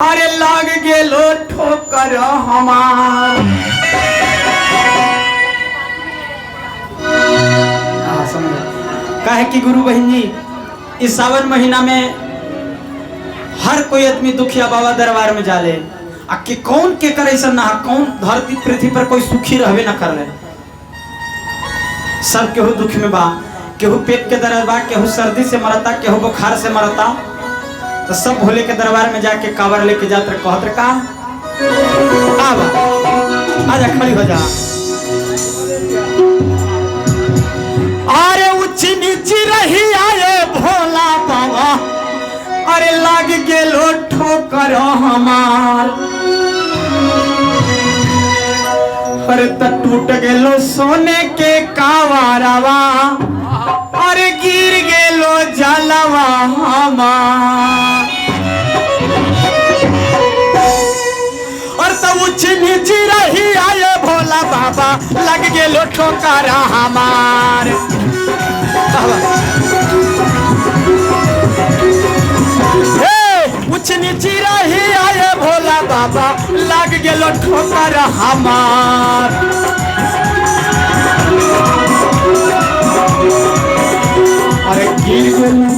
अरे लाग गेलो ठोकर हमार। कहे कि गुरु बहन जी इस सावन महीना में हर कोई आदमी दुखिया बाबा दरबार में जाले आ कि कौन के करे ऐसा ना कौन धरती पृथ्वी पर कोई सुखी रहवे ना कर ले। सब केहू दुख में बा, केहू पेट के दर्द बा, केहू सर्दी से मरता, केहू बुखार से मरता। तो सब भोले के दरबार में जाके कावर लेके जाते कहत का आजा खड़ी हो जा। अरे ऊंची नीची रही आए भोला बाबा, अरे लाग गेलो ठोकर हमार। अरे त टूट गेलो सोने के कावरवा, अरे गिर गेलो जलवा हमार। और तब ऊंची नीची रही आए भोला बाबा, लग गेलो ठोकर हमार। ऊंची नीची रही आए भोला बाबा, लग गेलो ठोकर हमार। अरे गिर गेलो,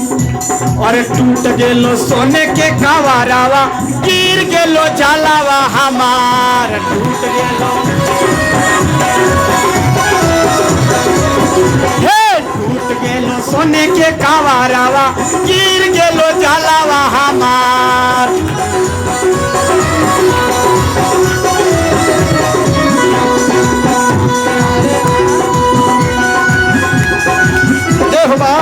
अरे टूट गेलो सोने के कावरवा, गिर गेलो जलवा हमार। टूट गेलो टूट गेलो सोने के कावरवा, गिर गेलो जलवा हमार। देखो बा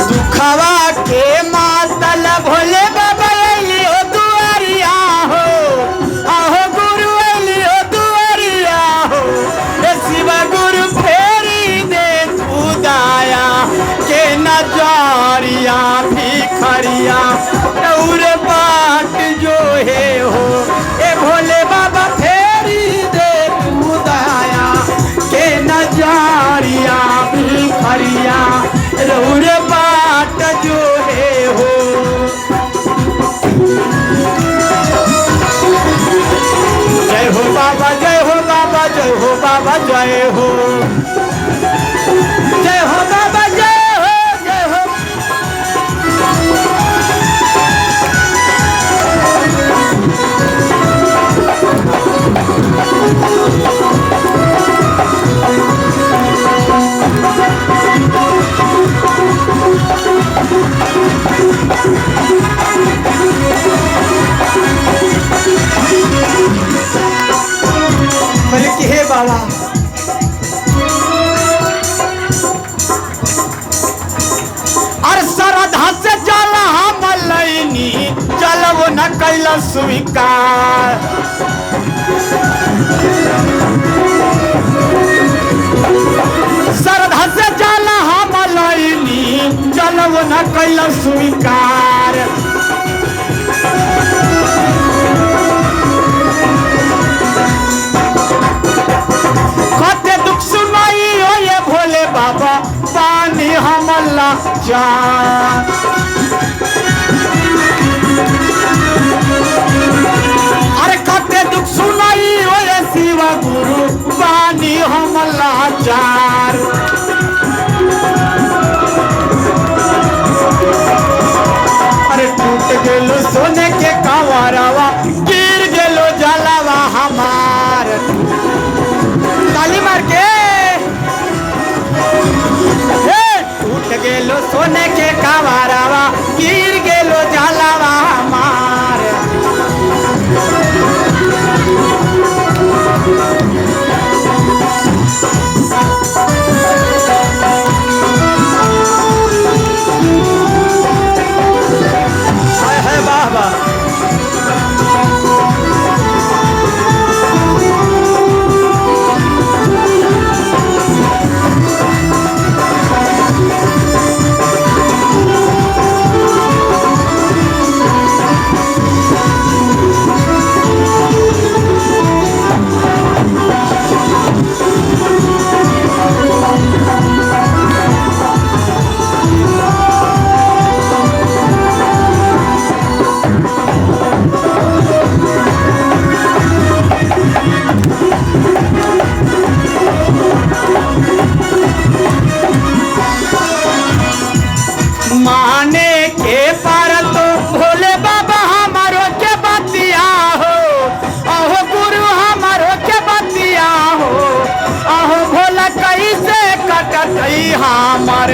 दुखवा के मातल भोले बाबा लियो दुआरिया हो, आहो गुरु लियो दुआरिया हो। शिव गुरु फेरी दे खुदाया के नजरिया भिखरिया और बाट जो है हो। ए भोले बाबा फेरी दे खुदाया के नजरिया भिखरिया और बाट जो है हो। जय हो बाबा, जय हो बाबा, जय हो बाबा, जय हो। जय हो बाबा, जय हो, जय हो। बोले कि हे बाबा, और श्रद्धा से जल हम लैनी, जलवो न कैल स्वीकार। श्रद्धा से जल हम लैनी, जलवो न कैल स्वीकार। दुख सुनाई हो ये भोले बाबा, पानी हमला जान। अरे कते दुख सुनाई हो ये शिव गुरु, पानी हमला जान। अरे टूट गेलो सोने के कावरवा, गिर गेलो जलवा हमार। ताली मार के टूट गेलो सोने के कावरवा, गिर गेलो जलवा हमार। कटई हमर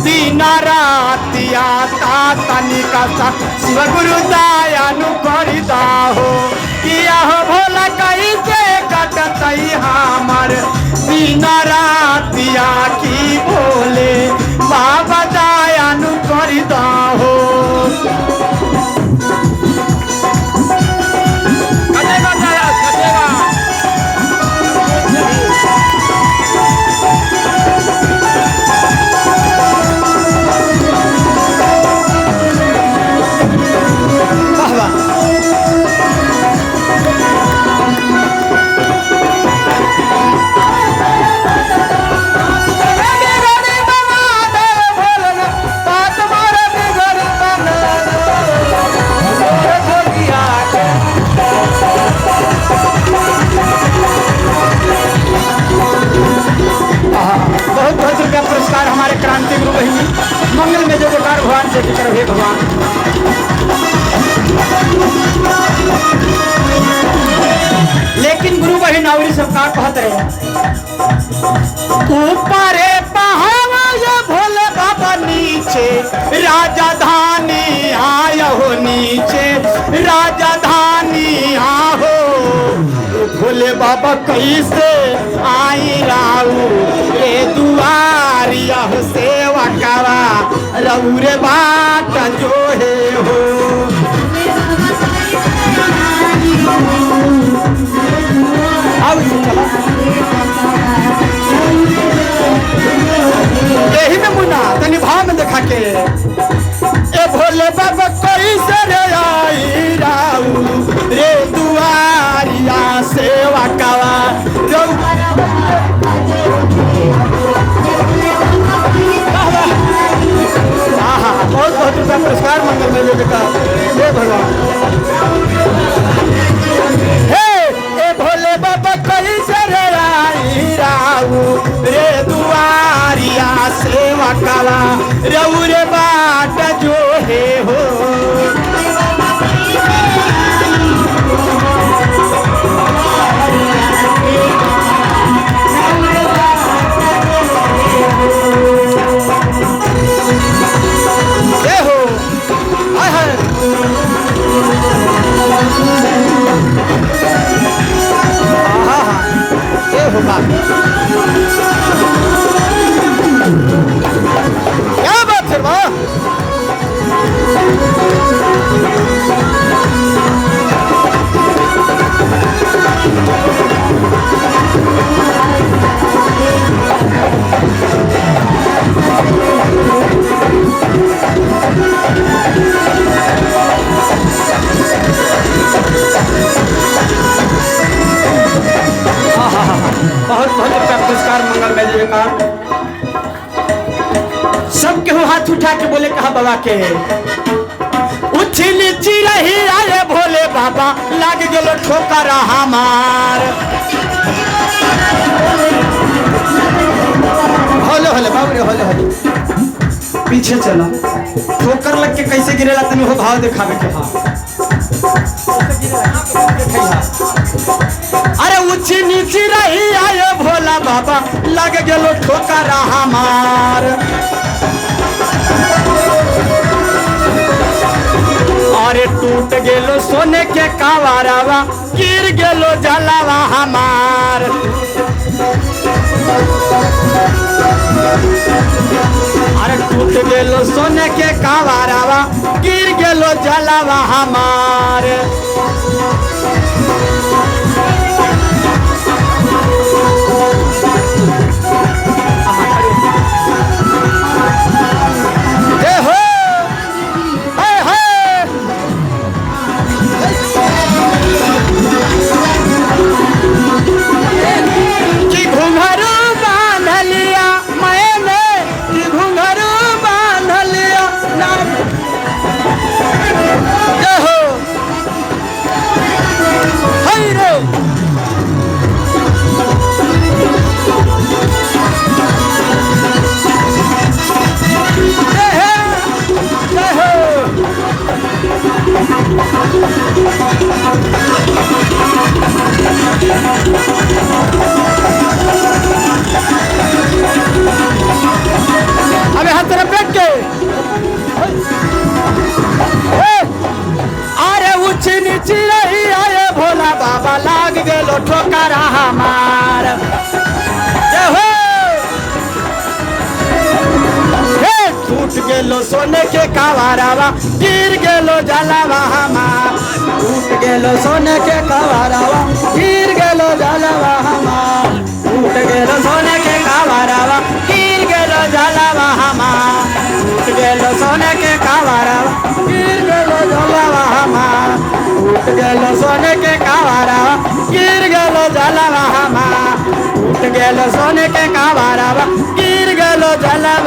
दिन रातिया ता तनिका सा शिव गुरु दयानु करी दाहो किया हो भोला कैसे कटई हमर दिन रातिया की बोले बाबा दयानु करी दाहो पुरस्कार हमारे क्रांति गुरु बहिनी मंगल में जो जयकार भगवान से करो हे भगवान। लेकिन गुरु बहिन और सबका कहत रहे ऊपर पहाड़ भोले बाबा नीचे राजधानी आयो नीचे राजधानी आहो भोले बाबा कैसे आई राऊ रे दुआरिया हो सेवा करा रौरे बाट जो है हो यही में मुन्ना तनी भाव में देखा के ए भोले बाबा कैसे रे आई राऊ रे दुआरिया सेवा करा बहुत बहुत रुपया पुरस्कार मंगल में जो बेटा हे भगवान हे ए भोले बाबा कैसे रे आई राऊ रे दुआरिया सेवा कला रऊ रे बाट जो हे हो क्या बात है वाह बहुत बहुत रुपया पुरस्कार मंगल में जयकार सब केहू हाथ उठा के बोले कहा बाबा के उठी नीची रही आए भोले बाबा लाग गेलो ठोकर हमार होले होले बाबू रे होले होले पीछे चला ठोकर लग के कैसे गिरेला तनी हो भाव दिखावे के हां अरे ऊंची नीची रही आए भोला बाबा लग गेलो ठोकर हमार अरे टूट गेलो सोने के कावारावा गिर गेलो जलावा हमार अरे टूट गेलो सोने के कावारावा गिर गेलो जलावा हमार गेलो सोने के कावारावा गिर गेलो जलावा हमार टूट गेलो सोने के कवारावा गिर गेलो जलावा हमार टूट गेलो सोने के कावारावा गिर गेलो जलावा हमार टूट गेलो सोने के कावारावा गिर गेलो जलावा हमार टूट गेलो सोने के कावारावा गिर गेलो जलावा हमार टूट गेलो सोने के कावारावा गिर गेलो जलावा